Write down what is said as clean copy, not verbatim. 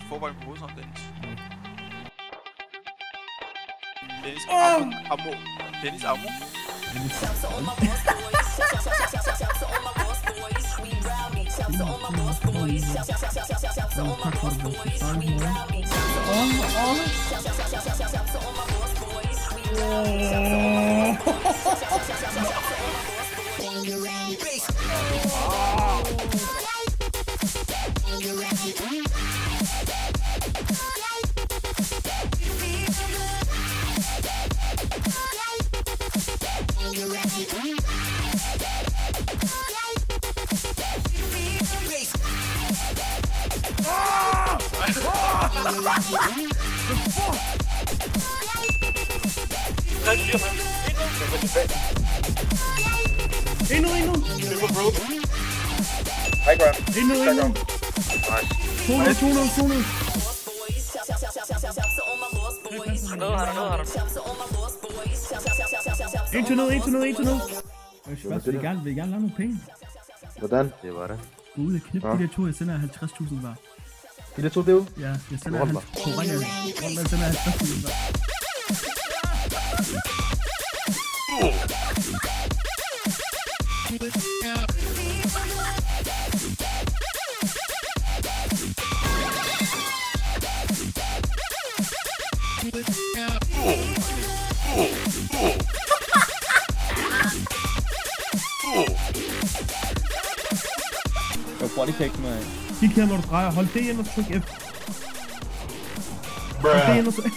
Fodbold på hovedet, Dennis. Dennis Ammo. Endnu. Hej, Graham. Endnu. Nice. 200. En til noget. Vil I gerne lave nogle penge? Hvordan? Det var det. Gå ud og knip de der to, jeg sender 50.000 var. De der to derude? Ja, jeg sender 50.000 var. Jeg får lige kægt med. Kig her, når du drejer. Hold det ind og tryk F. Hold det ind og tryk